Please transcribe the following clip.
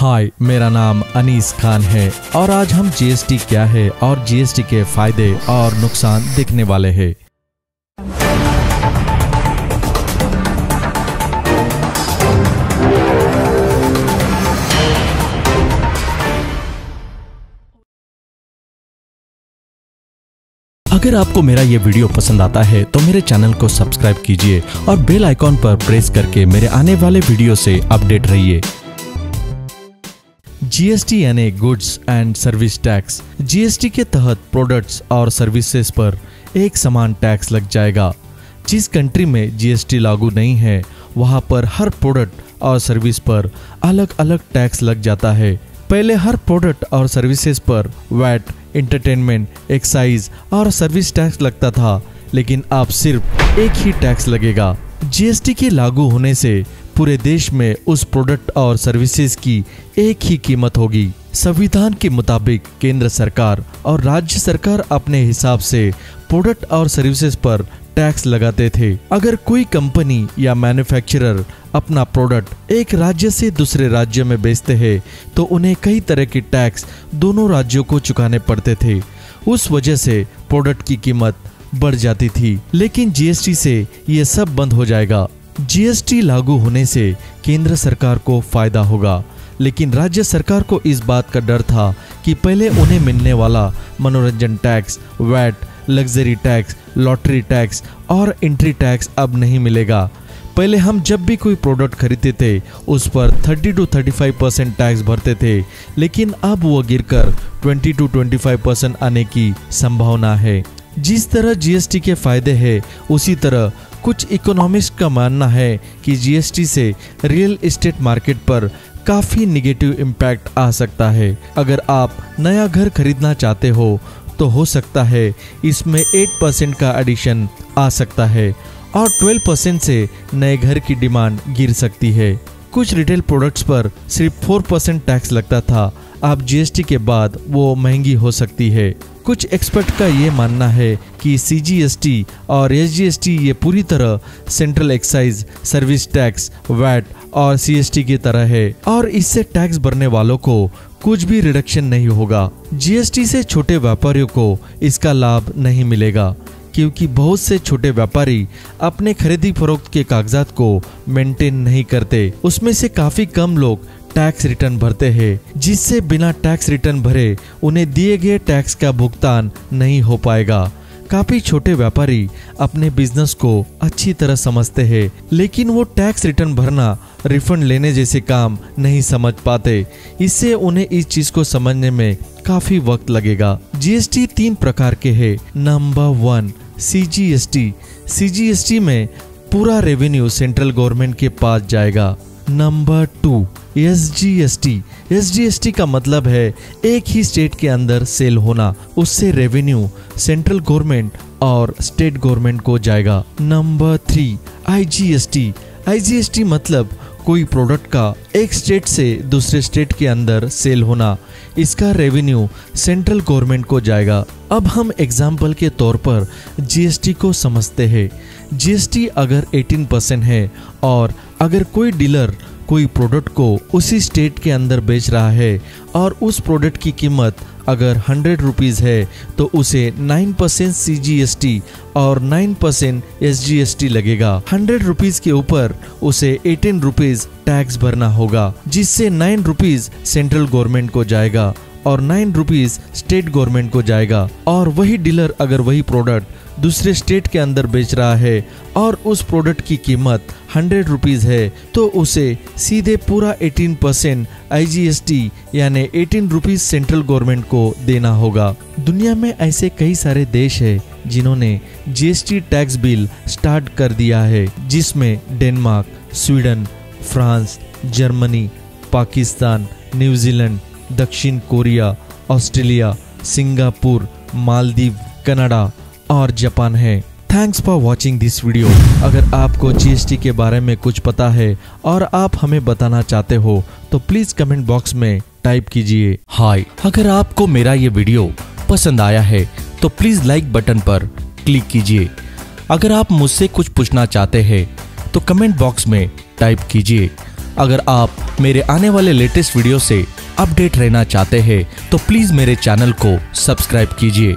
हाय, मेरा नाम अनीस खान है और आज हम जीएसटी क्या है और जीएसटी के फायदे और नुकसान देखने वाले हैं। अगर आपको मेरा ये वीडियो पसंद आता है तो मेरे चैनल को सब्सक्राइब कीजिए और बेल आइकॉन पर प्रेस करके मेरे आने वाले वीडियो से अपडेट रहिए। जीएसटी यानी goods and service tax. GST के तहत प्रोडक्ट्स और सर्विसेज पर एक समान टैक्स लग जाएगा। जिस कंट्री में जीएसटी लागू नहीं है वहां पर हर प्रोडक्ट और सर्विस पर अलग अलग टैक्स लग जाता है। पहले हर प्रोडक्ट और सर्विसेज पर वैट, एंटरटेनमेंट, एक्साइज और सर्विस टैक्स लगता था, लेकिन अब सिर्फ एक ही टैक्स लगेगा। जीएसटी के लागू होने से पूरे देश में उस प्रोडक्ट और सर्विसेज की एक ही कीमत होगी। संविधान के मुताबिक केंद्र सरकार और राज्य सरकार अपने हिसाब से प्रोडक्ट और सर्विसेज पर टैक्स लगाते थे। अगर कोई कंपनी या मैन्युफैक्चरर अपना प्रोडक्ट एक राज्य से दूसरे राज्य में बेचते हैं तो उन्हें कई तरह के टैक्स दोनों राज्यों को चुकाने पड़ते थे। उस वजह से प्रोडक्ट की कीमत बढ़ जाती थी, लेकिन जीएसटी से ये सब बंद हो जाएगा। जीएसटी लागू होने से केंद्र सरकार को फायदा होगा, लेकिन राज्य सरकार को इस बात का डर था कि पहले उन्हें मिलने वाला मनोरंजन tax, VAT, luxury tax, lottery tax और एंट्री टैक्स अब नहीं मिलेगा। पहले हम जब भी कोई प्रोडक्ट खरीदते थे उस पर 30 to 35% टैक्स भरते थे, लेकिन अब वो गिरकर 20 to 25% आने की संभावना है। जिस तरह जीएसटी के फायदे हैं उसी तरह कुछ इकोनॉमिस्ट का मानना है कि जीएसटी से रियल एस्टेट मार्केट पर काफी निगेटिव इम्पैक्ट आ सकता है। अगर आप नया घर खरीदना चाहते हो हो सकता है इसमें 8% का एडिशन आ सकता है और 12% से नए घर की डिमांड गिर सकती है। कुछ रिटेल प्रोडक्ट्स पर सिर्फ 4% टैक्स लगता था, अब जीएसटी के बाद वो महंगी हो सकती है। कुछ एक्सपर्ट का ये मानना है कि सीजीएसटी और एसजीएसटी ये पूरी तरह central excise, service tax, VAT और सीएसटी की तरह है और इससे टैक्स भरने वालों को कुछ भी रिडक्शन नहीं होगा। जीएसटी से छोटे व्यापारियों को इसका लाभ नहीं मिलेगा क्योंकि बहुत से छोटे व्यापारी अपने खरीदी फरोख्त के कागजात को मेंटेन नहीं करते। उसमें से काफी कम लोग टैक्स रिटर्न भरते हैं, जिससे बिना टैक्स रिटर्न भरे उन्हें दिए गए टैक्स का भुगतान नहीं हो पाएगा। काफी छोटे व्यापारी अपने बिजनेस को अच्छी तरह समझते हैं, लेकिन वो टैक्स रिटर्न भरना, रिफंड लेने जैसे काम नहीं समझ पाते। इससे उन्हें इस चीज को समझने में काफी वक्त लगेगा। जीएसटी 3 प्रकार के हैं। Number 1 CGST. सीजीएसटी में पूरा रेवेन्यू सेंट्रल गवर्नमेंट के पास जाएगा। Number 2 SGST. एसजीएसटी का मतलब है एक ही स्टेट के अंदर सेल होना, उससे रेवेन्यू सेंट्रल गवर्नमेंट और स्टेट गवर्नमेंट को जाएगा। Number 3 IGST. आईजीएसटी मतलब कोई प्रोडक्ट का एक स्टेट से दूसरे स्टेट के अंदर सेल होना, इसका रेवेन्यू सेंट्रल गवर्नमेंट को जाएगा। अब हम एग्जाम्पल के तौर पर जीएसटी को समझते हैं। जीएसटी अगर 18% है और अगर कोई डीलर कोई प्रोडक्ट को उसी स्टेट के अंदर बेच रहा है और उस प्रोडक्ट की कीमत अगर 100 रुपीज है तो उसे 9% सीजीएसटी और 9% एसजीएसटी लगेगा। 100 रुपीज के ऊपर उसे 18 रुपीज टैक्स भरना होगा, जिससे 9 रुपीज सेंट्रल गवर्नमेंट को जाएगा और 9 रुपीज स्टेट गवर्नमेंट को जाएगा। और वही डीलर अगर वही प्रोडक्ट दूसरे स्टेट के अंदर बेच रहा है और उस प्रोडक्ट की कीमत 100 रुपीज है तो उसे सीधे पूरा 18% आईजीएसटी यानी 18 रुपीज सेंट्रल गवर्नमेंट को देना होगा। दुनिया में ऐसे कई सारे देश हैं जिन्होंने जीएसटी टैक्स बिल स्टार्ट कर दिया है, जिसमें Denmark, Sweden, France, Germany, Pakistan, New Zealand, दक्षिण Korea, Australia, Singapore, Maldives, Canada और जापान है। Thanks for watching this video. अगर आपको जीएसटी के बारे में कुछ पता है और आप हमें बताना चाहते हो तो प्लीज कमेंट बॉक्स में टाइप कीजिए हाय। अगर आपको मेरा ये वीडियो पसंद आया है तो प्लीज लाइक बटन पर क्लिक कीजिए। अगर आप मुझसे कुछ पूछना चाहते हैं तो कमेंट बॉक्स में टाइप कीजिए। अगर आप मेरे आने वाले लेटेस्ट वीडियो से अपडेट रहना चाहते हैं तो प्लीज मेरे चैनल को सब्सक्राइब कीजिए।